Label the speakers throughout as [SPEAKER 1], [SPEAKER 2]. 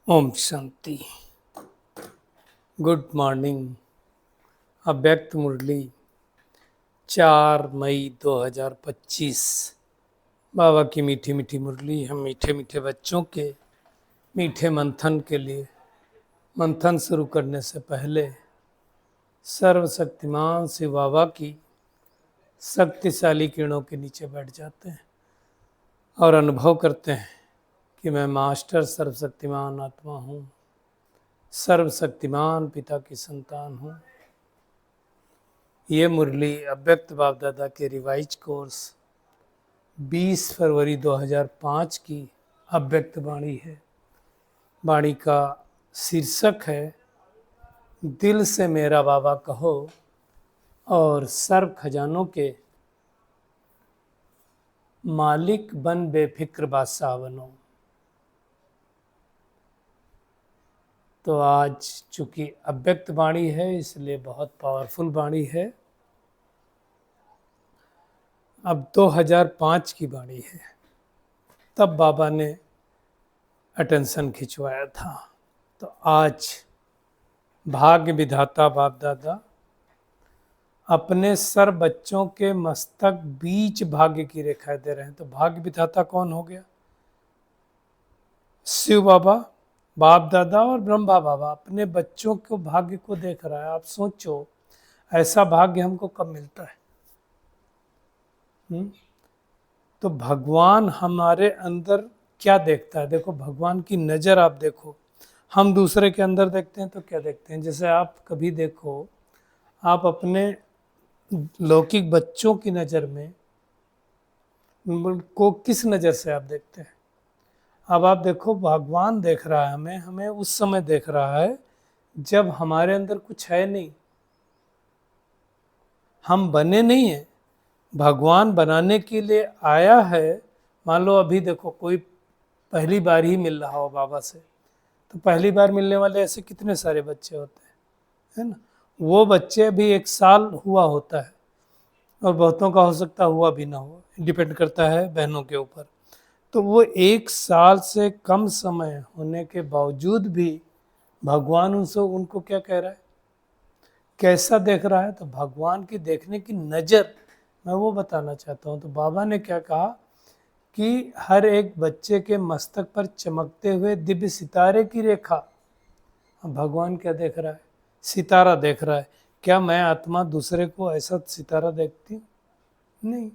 [SPEAKER 1] Om Shanti. Good morning. अव्यक्त मुरली 4 मई 2025। बाबा की मीठी मीठी मुरली हम मीठे मीठे बच्चों के मीठे मंथन के लिए। मंथन शुरू करने से पहले सर्वशक्तिमान शिव बाबा की शक्तिशाली किरणों के नीचे बैठ जाते हैं और अनुभव करते हैं कि मैं मास्टर सर्वशक्तिमान आत्मा हूँ, सर्वशक्तिमान पिता की संतान हूँ। ये मुरली अव्यक्त बाप दादा के रिवाइज कोर्स 20 फरवरी 2005 की अव्यक्त वाणी है। वाणी का शीर्षक है दिल से मेरा बाबा कहो और सर्व खजानों के मालिक बन बेफिक्र बादशाह बनो। तो आज चूंकि अव्यक्त वाणी है इसलिए बहुत पावरफुल वाणी है। अब 2005 की वाणी है, तब बाबा ने अटेंशन खिंचवाया था। तो आज भाग्य विधाता बाप दादा अपने सर बच्चों के मस्तक बीच भाग्य की रेखा दे रहे हैं। तो भाग्य विधाता कौन हो गया? शिव बाबा, बाप दादा और ब्रह्मा बाबा अपने बच्चों को भाग्य को देख रहा है। आप सोचो ऐसा भाग्य हमको कब मिलता है? तो भगवान हमारे अंदर क्या देखता है? देखो भगवान की नज़र आप देखो। हम दूसरे के अंदर देखते हैं तो क्या देखते हैं? जैसे आप कभी देखो, आप अपने लौकिक बच्चों की नज़र में को किस नज़र से आप देखते हैं? अब आप देखो भगवान देख रहा है हमें, हमें उस समय देख रहा है जब हमारे अंदर कुछ है नहीं, हम बने नहीं हैं। भगवान बनाने के लिए आया है। मान लो अभी देखो कोई पहली बार ही मिल रहा हो बाबा से, तो पहली बार मिलने वाले ऐसे कितने सारे बच्चे होते हैं, है ना? वो बच्चे भी 1 साल हुआ होता है और बहुतों का हो सकता हुआ भी ना हो, डिपेंड करता है बहनों के ऊपर। तो वो 1 साल से कम समय होने के बावजूद भी भगवान उनसे उनको क्या कह रहा है, कैसा देख रहा है? तो भगवान की देखने की नज़र मैं वो बताना चाहता हूँ। तो बाबा ने क्या कहा कि हर एक बच्चे के मस्तक पर चमकते हुए दिव्य सितारे की रेखा। भगवान क्या देख रहा है? सितारा देख रहा है। क्या मैं आत्मा दूसरे को ऐसा सितारा देखती हूँ? नहीं।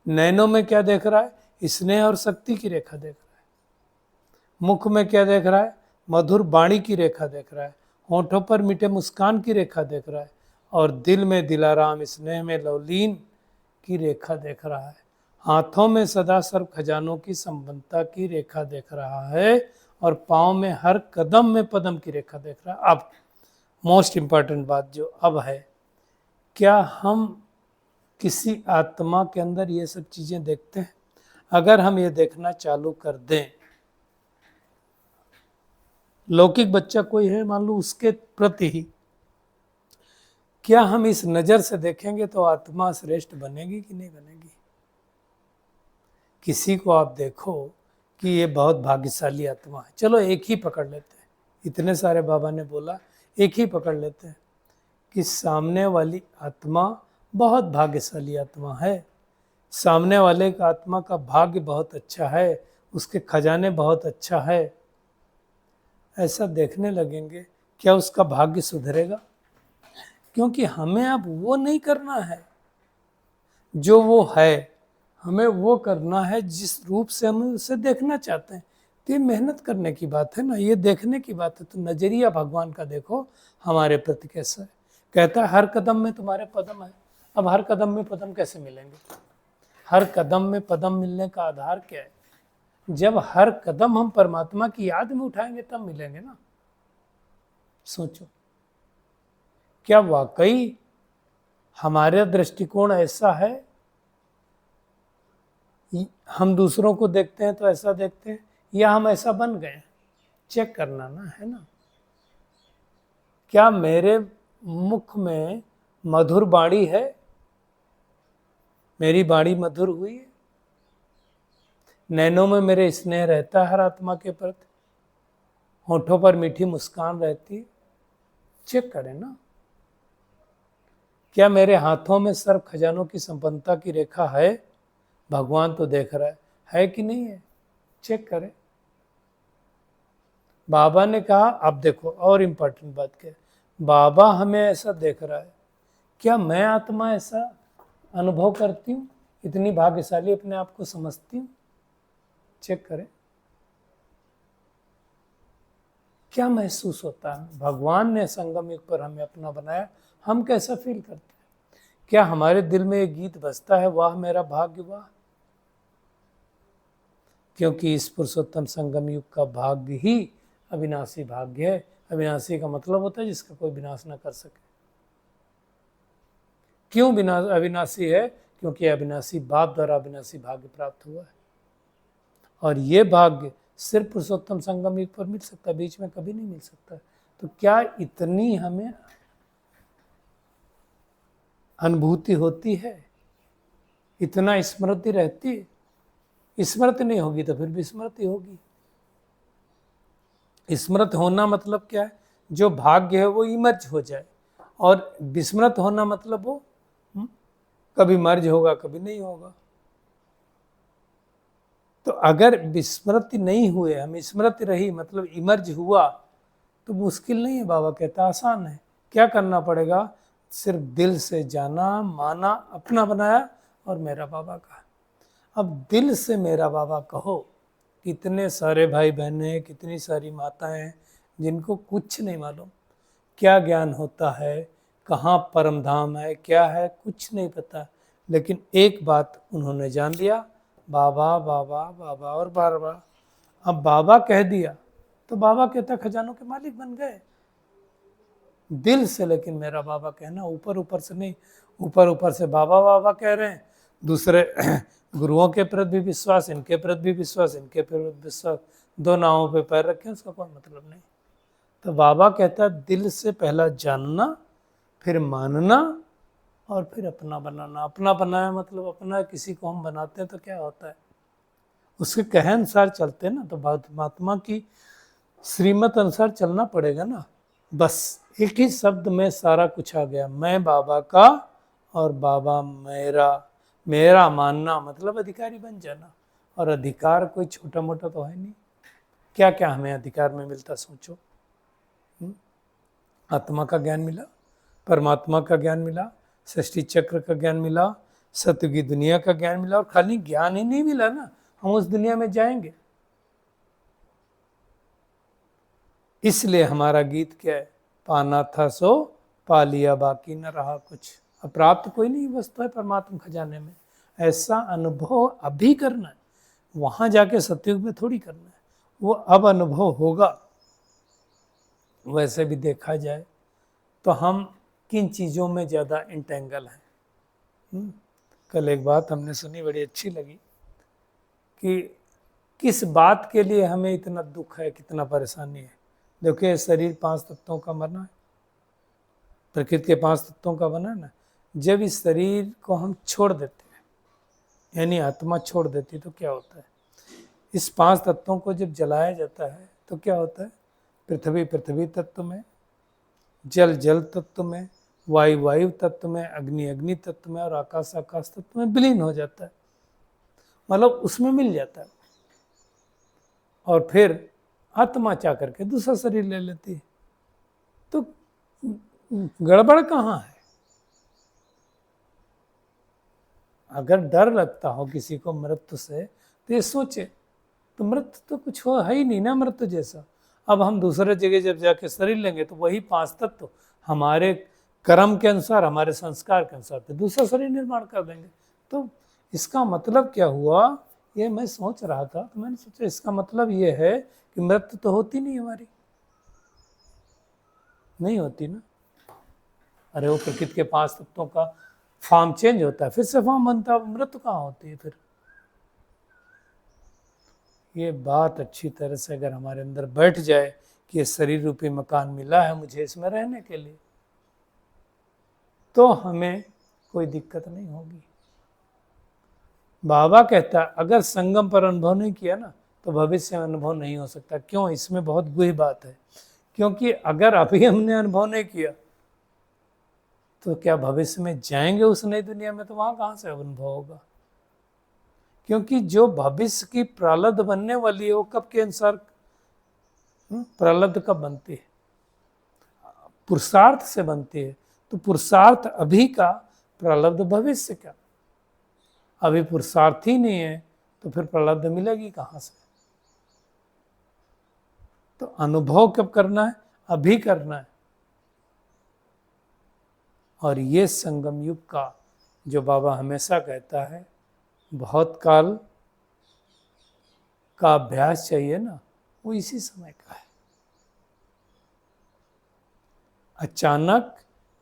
[SPEAKER 1] नैनों में क्या देख रहा है? स्नेह और शक्ति की रेखा देख रहा है। मुख में क्या देख रहा है? मधुर वाणी की रेखा देख रहा है। होठों पर मीठे मुस्कान की रेखा देख रहा है और दिल में दिलाराम स्नेह में लवलीन की रेखा देख रहा है। हाथों में सदा सर्व खजानों की संपन्नता की रेखा देख रहा है और पाँव में हर कदम में पदम की रेखा देख रहा है। अब मोस्ट इम्पॉर्टेंट बात जो अब है, क्या हम किसी आत्मा के अंदर ये सब चीज़ें देखते हैं? अगर हम ये देखना चालू कर दें, लौकिक बच्चा कोई है मान लो, उसके प्रति ही क्या हम इस नज़र से देखेंगे तो आत्मा श्रेष्ठ बनेगी कि नहीं बनेगी? किसी को आप देखो कि ये बहुत भाग्यशाली आत्मा है, चलो एक ही पकड़ लेते हैं, इतने सारे बाबा ने बोला एक ही पकड़ लेते हैं कि सामने वाली आत्मा बहुत भाग्यशाली आत्मा है, सामने वाले का आत्मा का भाग्य बहुत अच्छा है, उसके खजाने बहुत अच्छा है। ऐसा देखने लगेंगे, क्या उसका भाग्य सुधरेगा? क्योंकि हमें अब वो नहीं करना है जो वो है, हमें वो करना है जिस रूप से हम उसे देखना चाहते हैं। तो ये मेहनत करने की बात है ना, ये देखने की बात है। तो नजरिया भगवान का देखो हमारे प्रति कैसा है। कहता है हर कदम में तुम्हारे पदम है। अब हर कदम में पदम कैसे मिलेंगे? हर कदम में पदम मिलने का आधार क्या है? जब हर कदम हम परमात्मा की याद में उठाएंगे तब मिलेंगे ना। सोचो, क्या वाकई हमारा दृष्टिकोण ऐसा है? हम दूसरों को देखते हैं तो ऐसा देखते हैं या हम ऐसा बन गए? चेक करना ना, है ना। क्या मेरे मुख में मधुर वाणी है? मेरी वाणी मधुर हुई है? नैनों में मेरे स्नेह रहता है हर आत्मा के प्रति? होठों पर मीठी मुस्कान रहती है। चेक करें ना, क्या मेरे हाथों में सर्व खजानों की संपन्नता की रेखा है? भगवान तो देख रहा है कि नहीं है? चेक करें। बाबा ने कहा, अब देखो और इम्पोर्टेंट बात क्या है, बाबा हमें ऐसा देख रहा है, क्या मैं आत्मा ऐसा अनुभव करती हूँ? इतनी भाग्यशाली अपने आप को समझती हूँ? चेक करें, क्या महसूस होता है? भगवान ने संगम युग पर हमें अपना बनाया, हम कैसा फील करते हैं? क्या हमारे दिल में एक गीत बजता है, वाह मेरा भाग्य वाह? क्योंकि इस पुरुषोत्तम संगम युग का भाग्य ही अविनाशी भाग्य है। अविनाशी का मतलब होता है जिसका कोई विनाश न कर सके। क्यों अविनाशी है? क्योंकि अविनाशी बाप द्वारा अविनाशी भाग्य प्राप्त हुआ है, और ये भाग्य सिर्फ पुरुषोत्तम संगम युग पर मिल सकता है, बीच में कभी नहीं मिल सकता। तो क्या इतनी हमें अनुभूति होती है? इतना स्मृति रहती है? स्मृति नहीं होगी तो फिर विस्मृति होगी। स्मृत होना मतलब क्या है? जो भाग्य है वो इमर्ज हो जाए, और विस्मृत होना मतलब वो कभी मर्ज होगा कभी नहीं होगा। तो अगर विस्मृति नहीं हुए, हम स्मृति रही मतलब इमर्ज हुआ, तो मुश्किल नहीं है। बाबा कहता आसान है। क्या करना पड़ेगा? सिर्फ दिल से जाना, माना, अपना बनाया और मेरा बाबा कहा। अब दिल से मेरा बाबा कहो। कितने सारे भाई बहने हैं, कितनी सारी माताएं हैं जिनको कुछ नहीं मालूम, क्या ज्ञान होता है, कहाँ परम धाम है, क्या है, कुछ नहीं पता। लेकिन एक बात उन्होंने जान लिया, बाबा बाबा बाबा और बार बार। अब बाबा कह दिया तो बाबा कहता खजानों के मालिक बन गए दिल से। लेकिन मेरा बाबा कहना ऊपर ऊपर से नहीं, ऊपर ऊपर से बाबा बाबा कह रहे हैं, दूसरे गुरुओं के प्रति भी विश्वास, इनके प्रति भी विश्वास, इनके प्रति विश्वास, दो नावों पे पैर रखे, उसका कोई मतलब नहीं। तो बाबा कहता है दिल से पहला जानना, फिर मानना, और फिर अपना बनाना। अपना बनाया मतलब अपना किसी को हम बनाते हैं तो क्या होता है, उसके कहे अनुसार चलते हैं ना। तो परमात्मा की श्रीमत अनुसार चलना पड़ेगा ना। बस एक ही शब्द में सारा कुछ आ गया, मैं बाबा का और बाबा मेरा। मेरा मानना मतलब अधिकारी बन जाना, और अधिकार कोई छोटा मोटा तो है नहीं। क्या क्या हमें अधिकार में मिलता सोचो। आत्मा का ज्ञान मिला, परमात्मा का ज्ञान मिला, सृष्टि चक्र का ज्ञान मिला, सत्य की दुनिया का ज्ञान मिला। और खाली ज्ञान ही नहीं मिला ना, हम उस दुनिया में जाएंगे। इसलिए हमारा गीत क्या है, पाना था सो पा लिया, बाकी न रहा कुछ। अप्राप्त कोई नहीं वस्तु है परमात्मा खजाने में। ऐसा अनुभव अभी करना है, वहां जाके सतयुग में थोड़ी करना है, वो अब अनुभव होगा। वैसे भी देखा जाए तो हम किन चीज़ों में ज़्यादा इंटेंगल हैं। कल एक बात हमने सुनी, बड़ी अच्छी लगी, कि किस बात के लिए हमें इतना दुख है, कितना परेशानी है। देखिए शरीर 5 तत्वों का बना है, प्रकृति के 5 तत्वों का बना है ना। जब इस शरीर को हम छोड़ देते हैं, यानी आत्मा छोड़ देती है, तो क्या होता है, इस 5 तत्वों को जब जलाया जाता है तो क्या होता है, पृथ्वी पृथ्वी तत्व में, जल जल तत्व में, वायु वायु तत्व में, अग्नि अग्नि तत्व में, और आकाश आकाश तत्व में विलीन हो जाता है, मतलब उसमें मिल जाता है। और फिर आत्मा चाह करके दूसरा शरीर ले लेती है। तो गड़बड़ कहाँ है? अगर डर लगता हो किसी को मृत्यु से, तो ये सोचे, तो मृत्यु तो कुछ हो है ही नहीं ना मृत्यु जैसा। अब हम दूसरे जगह जब जाके शरीर लेंगे तो वही 5 तत्व हमारे कर्म के अनुसार, हमारे संस्कार के अनुसार फिर दूसरा शरीर निर्माण कर देंगे। तो इसका मतलब क्या हुआ, ये मैं सोच रहा था, तो मैंने सोचा इसका मतलब ये है कि मृत्यु तो होती नहीं हमारी, नहीं होती ना। अरे वो प्रकृति के 5 तत्वों का फॉर्म चेंज होता है, फिर से फॉर्म बनता है, मृत्यु कहाँ होती है फिर। ये बात अच्छी तरह से अगर हमारे अंदर बैठ जाए कि ये शरीर रूपी मकान मिला है मुझे इसमें रहने के लिए, तो हमें कोई दिक्कत नहीं होगी। बाबा कहता है अगर संगम पर अनुभव नहीं किया ना, तो भविष्य में अनुभव नहीं हो सकता। क्यों? इसमें बहुत गूढ़ बात है। क्योंकि अगर अभी हमने अनुभव नहीं किया तो क्या भविष्य में जाएंगे उस नई दुनिया में, तो वहां कहां से अनुभव होगा? क्योंकि जो भविष्य की प्रारब्ध बनने वाली है वो कब के अनुसार प्रारब्ध कब बनती है? पुरुषार्थ से बनती है। तो पुरुषार्थ अभी का, प्रारब्ध भविष्य का। अभी पुरुषार्थ ही नहीं है तो फिर प्रारब्ध मिलेगी कहां से? तो अनुभव कब करना है? अभी करना है। और ये संगम युग का जो बाबा हमेशा कहता है, बहुत काल का अभ्यास चाहिए ना, वो इसी समय का है। अचानक,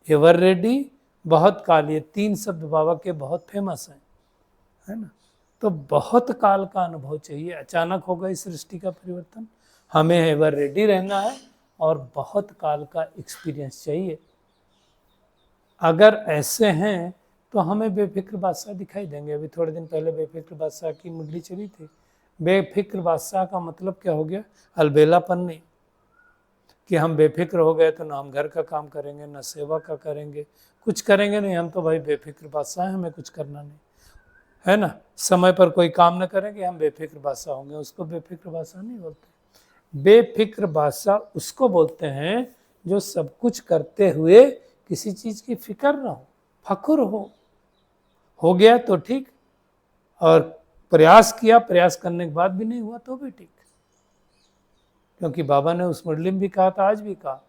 [SPEAKER 1] एवर रेडी, बहुत काल, ये 3 शब्द बाबा के बहुत फेमस हैं, है ना। तो बहुत काल का अनुभव चाहिए। अचानक होगा इस सृष्टि का परिवर्तन, हमें एवर रेडी रहना है और बहुत काल का एक्सपीरियंस चाहिए। अगर ऐसे हैं तो हमें बेफिक्र बादशाह दिखाई देंगे। अभी थोड़े दिन पहले बेफिक्र बादशाह की मुरली चली थी। बेफिक्र बादशाह का मतलब क्या हो गया? अलबेलापन नहीं, कि हम बेफिक्र हो गए तो ना हम घर का काम करेंगे ना सेवा का करेंगे, कुछ करेंगे नहीं, हम तो भाई बेफिक्र बादशाह हैं, हमें कुछ करना नहीं, है ना। समय पर कोई काम न करेंगे, हम बेफिक्र बादशाह होंगे, उसको बेफिक्र बादशाह नहीं बोलते। बेफिक्र बादशाह उसको बोलते हैं जो सब कुछ करते हुए किसी चीज की फिक्र ना हो, फखुर हो गया तो ठीक, और प्रयास किया, प्रयास करने के बाद भी नहीं हुआ तो भी ठीक। क्योंकि बाबा ने उस मुरली में भी कहा था, आज भी कहा,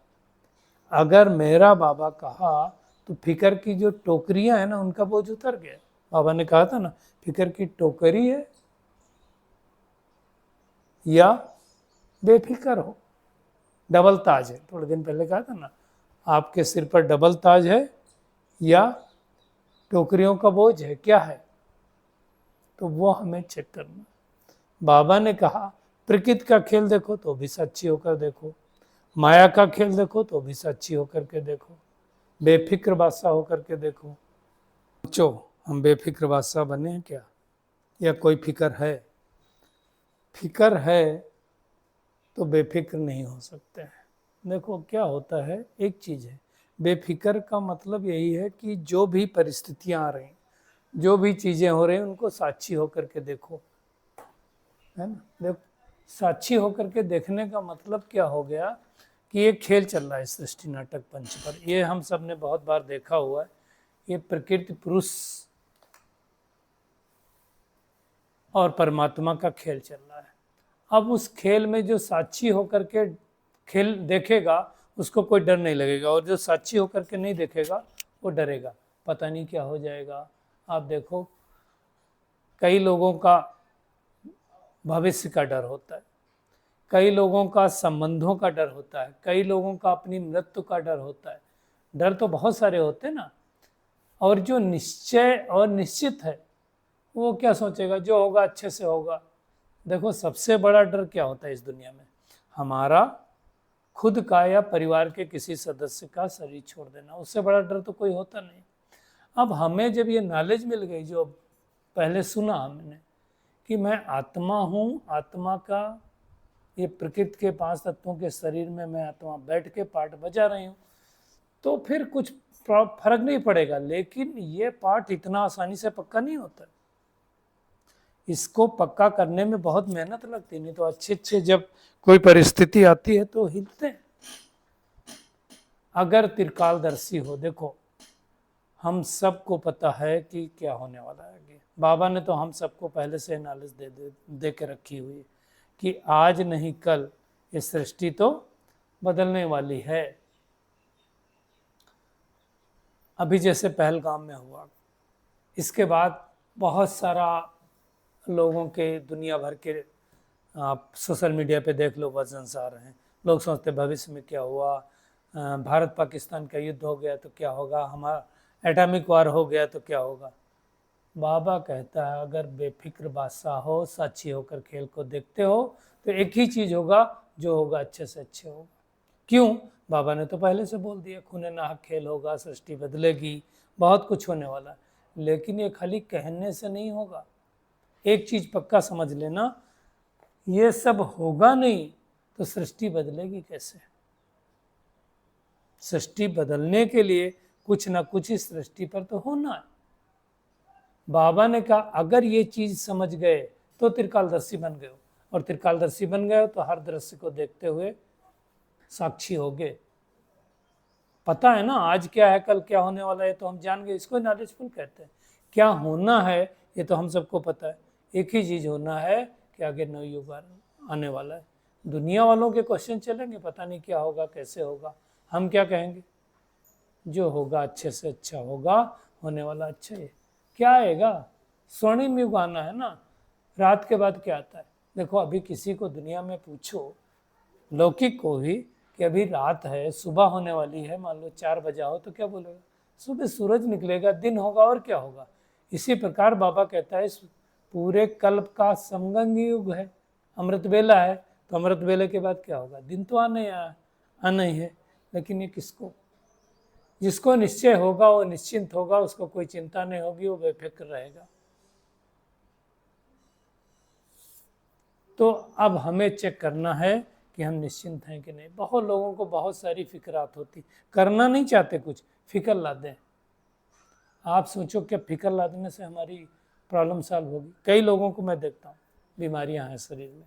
[SPEAKER 1] अगर मेरा बाबा कहा तो फिक्र की जो टोकरियां है ना उनका बोझ उतर गया। बाबा ने कहा था ना, फिक्र की टोकरी है या बेफिक्र हो, डबल ताज है। थोड़े दिन पहले कहा था ना, आपके सिर पर डबल ताज है या टोकरियों का बोझ है, क्या है? तो वो हमें चेक करना। बाबा ने कहा प्रकृति का खेल देखो तो भी सच्ची होकर देखो, माया का खेल देखो तो भी सच्ची होकर के देखो, बेफिक्र बादशाह होकर के देखो। सोचो, हम बेफिक्र बादशाह बने हैं क्या, या कोई फिक्र है? फिक्र है तो बेफिक्र नहीं हो सकते हैं। देखो क्या होता है, एक चीज है, बेफिक्र का मतलब यही है कि जो भी परिस्थितियां आ रही, जो भी चीजें हो रही उनको साक्षी होकर के देखो, है ना। देखो, साक्षी होकर के देखने का मतलब क्या हो गया कि ये खेल चल रहा है सृष्टि नाटक पंच पर। ये हम सब ने बहुत बार देखा हुआ है। ये प्रकृति पुरुष और परमात्मा का खेल चल रहा है। अब उस खेल में जो साक्षी होकर के खेल देखेगा उसको कोई डर नहीं लगेगा, और जो साक्षी होकर के नहीं देखेगा वो डरेगा, पता नहीं क्या हो जाएगा। आप देखो, कई लोगों का भविष्य का डर होता है, कई लोगों का संबंधों का डर होता है, कई लोगों का अपनी मृत्यु का डर होता है। डर तो बहुत सारे होते ना। और जो निश्चय और निश्चित है वो क्या सोचेगा, जो होगा अच्छे से होगा। देखो, सबसे बड़ा डर क्या होता है इस दुनिया में? हमारा खुद का या परिवार के किसी सदस्य का शरीर छोड़ देना, उससे बड़ा डर तो कोई होता नहीं। अब हमें जब ये नॉलेज मिल गई, जो पहले सुना हमने कि मैं आत्मा हूँ, आत्मा का ये प्रकृति के 5 तत्वों के शरीर में मैं आत्मा बैठ के पाठ बजा रही हूँ, तो फिर कुछ फर्क नहीं पड़ेगा। लेकिन ये पाठ इतना आसानी से पक्का नहीं होता, इसको पक्का करने में बहुत मेहनत लगती, नहीं तो अच्छे जब कोई परिस्थिति आती है तो हिलते हैं। अगर त्रिकालदर्शी हो, देखो हम सबको पता है कि क्या होने वाला है आगे। बाबा ने तो हम सबको पहले से नॉलेज दे के रखी हुई कि आज नहीं कल ये सृष्टि तो बदलने वाली है। अभी जैसे पहलगाम में हुआ, इसके बाद बहुत सारा लोगों के, दुनिया भर के, आप सोशल मीडिया पे देख लो, वर्जन्स आ रहे हैं। लोग सोचते भविष्य में क्या हुआ, भारत पाकिस्तान का युद्ध हो गया तो क्या होगा, हमारा एटॉमिक वार हो गया तो क्या होगा। बाबा कहता है अगर बेफिक्र बादशाह हो, साक्षी होकर खेल को देखते हो तो एक ही चीज होगा, जो होगा अच्छे से अच्छे होगा। क्यों? बाबा ने तो पहले से बोल दिया, खूने नाहक खेल होगा, सृष्टि बदलेगी, बहुत कुछ होने वाला है। लेकिन ये खाली कहने से नहीं होगा। एक चीज पक्का समझ लेना, ये सब होगा नहीं तो सृष्टि बदलेगी कैसे? सृष्टि बदलने के लिए कुछ ना कुछ इस सृष्टि पर तो होना है। बाबा ने कहा अगर ये चीज समझ गए तो त्रिकालदर्शी बन गए, और त्रिकालदर्शी बन गए तो हर दृश्य को देखते हुए साक्षी हो गए। पता है ना आज क्या है, कल क्या होने वाला है, तो हम जान गए, इसको नॉलेजफुल कहते हैं। क्या होना है ये तो हम सबको पता है, एक ही चीज होना है कि आगे नवयुग आने वाला है। दुनिया वालों के क्वेश्चन चलेंगे, पता नहीं क्या होगा, कैसे होगा। हम क्या कहेंगे? जो होगा अच्छे से अच्छा होगा, होने वाला अच्छा है। क्या आएगा? स्वर्णिम युग आना है ना। रात के बाद क्या आता है? देखो अभी किसी को दुनिया में पूछो, लौकिक को भी, कि अभी रात है, सुबह होने वाली है, मान लो 4 बजा हो, तो क्या बोलेगा? सुबह सूरज निकलेगा, दिन होगा, और क्या होगा। इसी प्रकार बाबा कहता है पूरे कल्प का समगंग युग है, अमृत वेला है, तो अमृत वेले के बाद क्या होगा? दिन तो आना ही है। लेकिन ये किसको? जिसको निश्चय होगा वो निश्चिंत होगा, उसको कोई चिंता नहीं होगी, वो बेफिक्र रहेगा। तो अब हमें चेक करना है कि हम निश्चिंत हैं कि नहीं। बहुत लोगों को बहुत सारी फिक्रात होती, करना नहीं चाहते कुछ, फिक्र ला दें। आप सोचो क्या फिक्र ला देने से हमारी प्रॉब्लम सॉल्व होगी? कई लोगों को मैं देखता हूँ बीमारियां हैं शरीर में,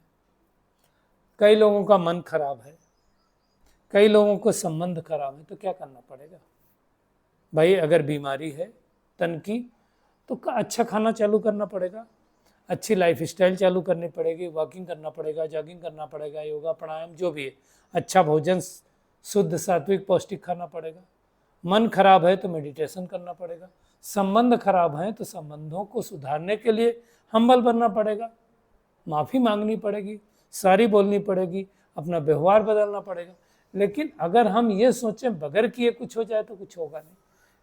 [SPEAKER 1] कई लोगों का मन खराब है, कई लोगों को संबंध खराब है, तो क्या करना पड़ेगा भाई? अगर बीमारी है तन की तो अच्छा खाना चालू करना पड़ेगा, अच्छी लाइफ स्टाइल चालू करनी पड़ेगी, वॉकिंग करना पड़ेगा, जॉगिंग करना पड़ेगा, योगा प्राणायाम जो भी है, अच्छा भोजन शुद्ध सात्विक पौष्टिक खाना पड़ेगा। मन खराब है तो मेडिटेशन करना पड़ेगा। संबंध खराब है तो संबंधों को सुधारने के लिए हम्बल बनना पड़ेगा, माफ़ी मांगनी पड़ेगी, सारी बोलनी पड़ेगी, अपना व्यवहार बदलना पड़ेगा। लेकिन अगर हम ये सोचें बगैर किए कुछ हो जाए तो कुछ होगा नहीं।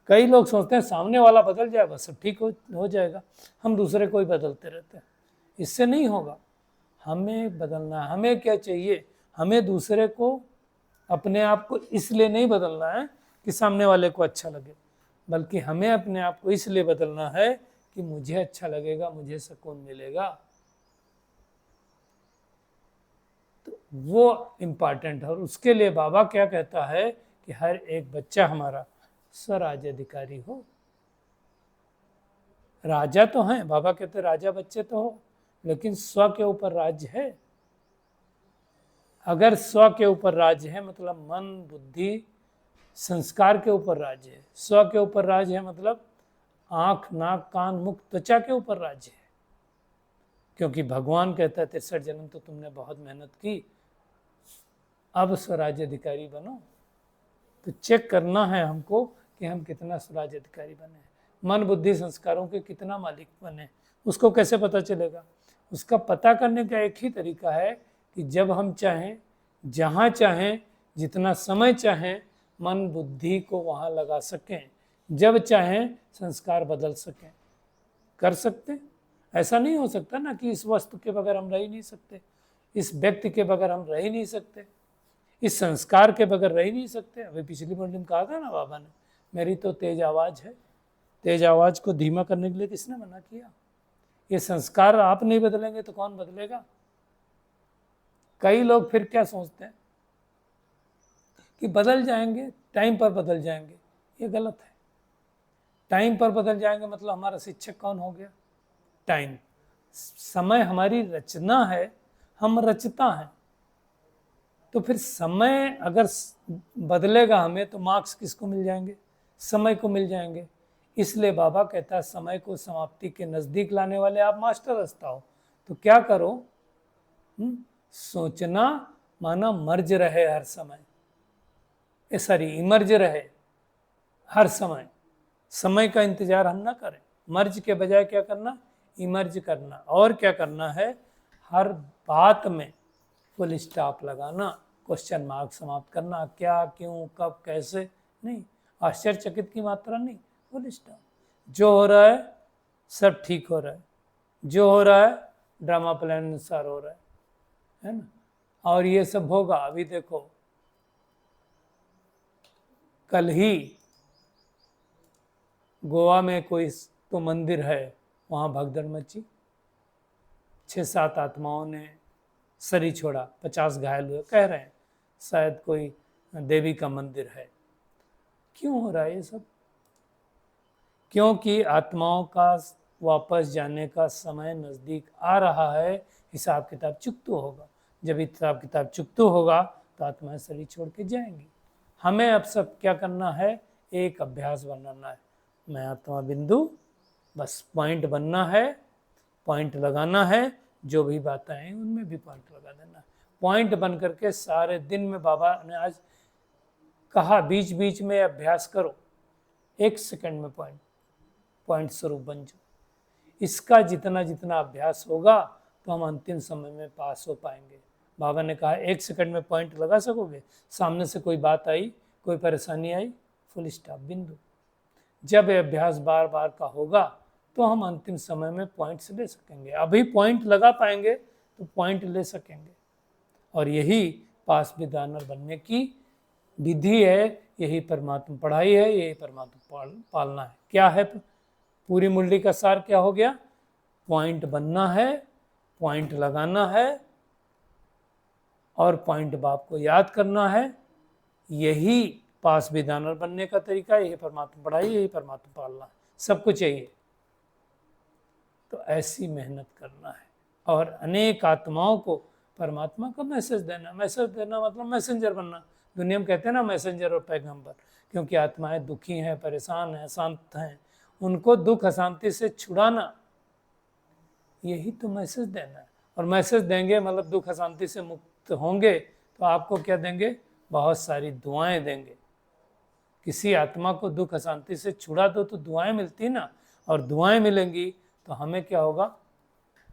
[SPEAKER 1] कई लोग सोचते हैं सामने वाला बदल जाए बस सब ठीक हो जाएगा, हम दूसरे को ही बदलते रहते हैं। इससे नहीं होगा। हमें बदलना है। हमें क्या चाहिए? हमें दूसरे को, अपने आप को इसलिए नहीं बदलना है कि सामने वाले को अच्छा लगे, बल्कि हमें अपने आप को इसलिए बदलना है कि मुझे अच्छा लगेगा, मुझे सुकून मिलेगा। तो वो इम्पॉर्टेंट है। और उसके लिए बाबा क्या कहता है कि हर एक बच्चा हमारा स्वराज्याधिकारी हो। राजा तो हैं, बाबा कहते राजा बच्चे तो हो, लेकिन स्व के ऊपर राज्य है। अगर स्व के ऊपर राज्य है मतलब मन बुद्धि संस्कार के ऊपर राज्य है। स्व के ऊपर राज्य है मतलब आंख नाक कान मुख त्वचा के ऊपर राज्य है। क्योंकि भगवान कहता है 63 जन्म तो तुमने बहुत मेहनत की, अब स्वराज्याधिकारी बनो। तो चेक करना है हमको कि हम कितना स्वराज्याधिकारी बने, मन बुद्धि संस्कारों के कितना मालिक बने। उसको कैसे पता चलेगा? उसका पता करने का एक ही तरीका है कि जब हम चाहें, जहाँ चाहें, जितना समय चाहें, मन बुद्धि को वहाँ लगा सकें, जब चाहें संस्कार बदल सकें। कर सकते? ऐसा नहीं हो सकता ना कि इस वस्तु के बगैर हम रह ही नहीं सकते, इस व्यक्ति के बगैर हम रह ही नहीं सकते, इस संस्कार के बगैर रह ही नहीं सकते। अभी पिछली मंडली में कहा था ना बाबा ने, मेरी तो तेज आवाज़ है। तेज आवाज़ को धीमा करने के लिए किसने मना किया? ये संस्कार आप नहीं बदलेंगे तो कौन बदलेगा? कई लोग फिर क्या सोचते हैं कि बदल जाएंगे, टाइम पर बदल जाएंगे। ये गलत है। टाइम पर बदल जाएंगे मतलब हमारा शिक्षक कौन हो गया? टाइम। समय हमारी रचना है, हम रचता हैं। तो फिर समय अगर बदलेगा हमें तो मार्क्स किसको मिल जाएंगे? समय को मिल जाएंगे। इसलिए बाबा कहता है समय को समाप्ति के नज़दीक लाने वाले आप मास्टर रचता हो। तो क्या करो? सोचना माना मर्ज रहे हर समय, इमर्ज रहे हर समय। समय का इंतजार हम ना करें। मर्ज के बजाय क्या करना? इमर्ज करना। और क्या करना है? हर बात में फुल स्टॉप लगाना, क्वेश्चन मार्क समाप्त करना। क्या, क्यों, कब, कैसे नहीं, आश्चर्यचकित की मात्रा नहीं, फुल स्टॉप। जो हो रहा है सब ठीक हो रहा है, जो हो रहा है ड्रामा प्लान अनुसार हो रहा है ना। और ये सब होगा। अभी देखो कल ही गोवा में कोई तो मंदिर है, वहाँ भगदड़ मची, 6-7 आत्माओं ने शरीर छोड़ा, 50 घायल हुए, कह रहे हैं शायद कोई देवी का मंदिर है। क्यों हो रहा है ये सब? क्योंकि आत्माओं का वापस जाने का समय नज़दीक आ रहा है। हिसाब किताब चुकतो होगा। जब हिसाब किताब चुकतो होगा तो आत्माएं शरीर छोड़ के जाएंगी। हमें अब सब क्या करना है? एक अभ्यास बनाना है। मैं आत्मा बिंदु, बस पॉइंट बनना है, पॉइंट लगाना है। जो भी बातें हैं उनमें भी पॉइंट लगा देना है। पॉइंट बन करके सारे दिन में, बाबा ने आज कहा बीच बीच में अभ्यास करो, 1 सेकंड में पॉइंट स्वरूप बन जाओ। इसका जितना जितना अभ्यास होगा तो हम अंतिम समय में पास हो पाएंगे। बाबा ने कहा 1 सेकंड में पॉइंट लगा सकोगे? सामने से कोई बात आई, कोई परेशानी आई, फुल स्टॉप, बिंदु। जब ये अभ्यास बार बार का होगा तो हम अंतिम समय में पॉइंट्स ले सकेंगे। अभी पॉइंट लगा पाएंगे तो पॉइंट ले सकेंगे। और यही पास विदानर बनने की विधि है, यही परमात्मा पढ़ाई है, यही परमात्मा पालना है। क्या है पूरी मुरली का सार? क्या हो गया? पॉइंट बनना है, पॉइंट लगाना है और पॉइंट बाप को याद करना है। यही पास विदानर बनने का तरीका, यही परमात्मा पढ़ाई, यही परमात्मा पालना है। सब कुछ यही है। तो ऐसी मेहनत करना है और अनेक आत्माओं को परमात्मा का मैसेज देना। मैसेज देना मतलब मैसेंजर बनना। दुनिया में कहते हैं ना मैसेंजर और पैगंबर, क्योंकि आत्माएं दुखी हैं, परेशान हैं, अशांत हैं, उनको दुख अशांति से छुड़ाना, यही तो मैसेज देना है। और मैसेज देंगे मतलब दुख अशांति से मुक्त होंगे तो आपको क्या देंगे? बहुत सारी दुआएं देंगे। किसी आत्मा को दुख अशांति से छुड़ा दो तो दुआएं मिलती ना, और दुआएं मिलेंगी तो हमें क्या होगा?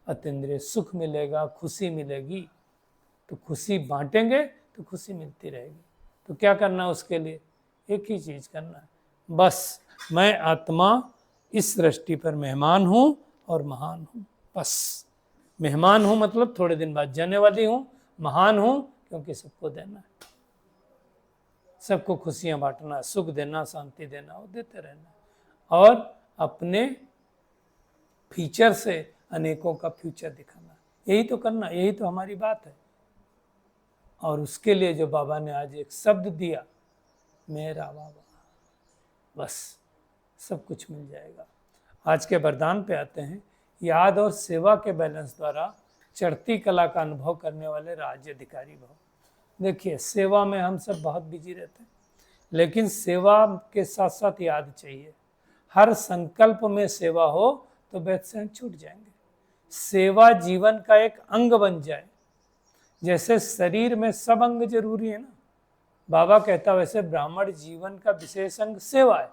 [SPEAKER 1] अतीन्द्रिय सुख मिलेगा, खुशी मिलेगी। तो खुशी बांटेंगे तो खुशी मिलती रहेगी। तो क्या करना है उसके लिए? एक ही चीज करना है, बस मैं आत्मा इस सृष्टि पर मेहमान हूं और महान हूं। बस मेहमान हूं मतलब थोड़े दिन बाद जाने वाली हूं, महान हूं क्योंकि सबको देना है, सबको खुशियां बांटना, सुख देना, शांति देना, वो देते रहना और अपने फीचर से अनेकों का फ्यूचर दिखाना। यही तो करना, यही तो हमारी बात है। और उसके लिए जो बाबा ने आज एक शब्द दिया, मेरा बाबा, बस सब कुछ मिल जाएगा। आज के वरदान पे आते हैं। याद और सेवा के बैलेंस द्वारा चढ़ती कला का अनुभव करने वाले राज्य अधिकारी भव। देखिए, सेवा में हम सब बहुत बिजी रहते हैं, लेकिन सेवा के साथ साथ याद चाहिए। हर संकल्प में सेवा हो तो वैसे छूट जाएंगे। सेवा जीवन का एक अंग बन जाए। जैसे शरीर में सब अंग जरूरी है ना, बाबा कहता वैसे ब्राह्मण जीवन का विशेष अंग सेवा है।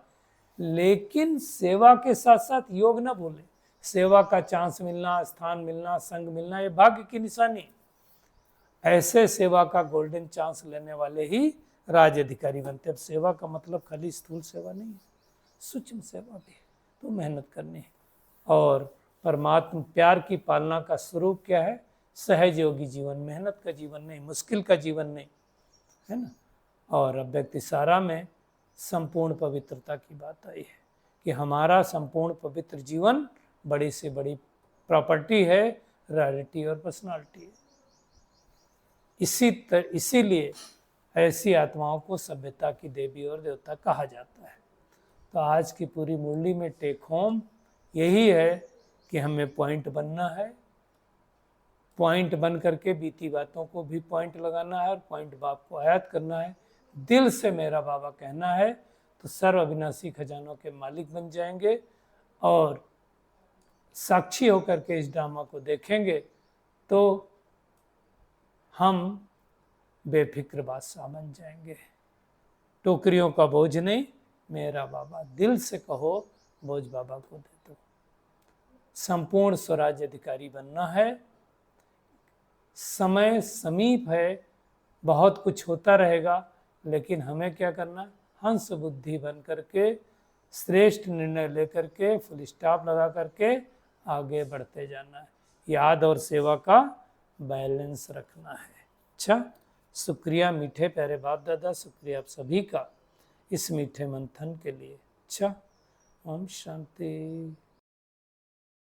[SPEAKER 1] लेकिन सेवा के साथ साथ योग ना भूले। सेवा का चांस मिलना, स्थान मिलना, संग मिलना, ये भाग्य की निशानी। ऐसे सेवा का गोल्डन चांस लेने वाले ही राज्य अधिकारी बनते। अब सेवा का मतलब खाली स्थूल सेवा नहीं है, सूक्ष्म सेवा भी है। तो मेहनत करनी है। और परमात्मा प्यार की पालना का स्वरूप क्या है? सहज योगी जीवन, मेहनत का जीवन नहीं, मुश्किल का जीवन नहीं, है ना। और अव्यक्ति सारा में संपूर्ण पवित्रता की बात आई है कि हमारा संपूर्ण पवित्र जीवन बड़ी से बड़ी प्रॉपर्टी है, रैरिटी और पर्सनालिटी है। इसीलिए ऐसी आत्माओं को सभ्यता की देवी और देवता कहा जाता है। तो आज की पूरी मुरली में टेक होम यही है कि हमें पॉइंट बनना है। पॉइंट बन करके बीती बातों को भी पॉइंट लगाना है और पॉइंट बाप को आयात करना है। दिल से मेरा बाबा कहना है तो सर्व अविनाशी खजानों के मालिक बन जाएंगे और साक्षी होकर के इस ड्रामा को देखेंगे तो हम बेफिक्र बादशाह बन जाएंगे। टोकरियों का बोझ नहीं, मेरा बाबा, दिल से कहो बोझ बाबा को दे दो। संपूर्ण स्वराज्य अधिकारी बनना है। समय समीप है, बहुत कुछ होता रहेगा, लेकिन हमें क्या करना? हंस बुद्धि बन करके श्रेष्ठ निर्णय लेकर के फुल स्टॉप लगा करके आगे बढ़ते जाना है। याद और सेवा का बैलेंस रखना है। अच्छा, शुक्रिया मीठे प्यारे बाप दादा, शुक्रिया आप सभी का इस मीठे मंथन के लिए। अच्छा, ओम शांति।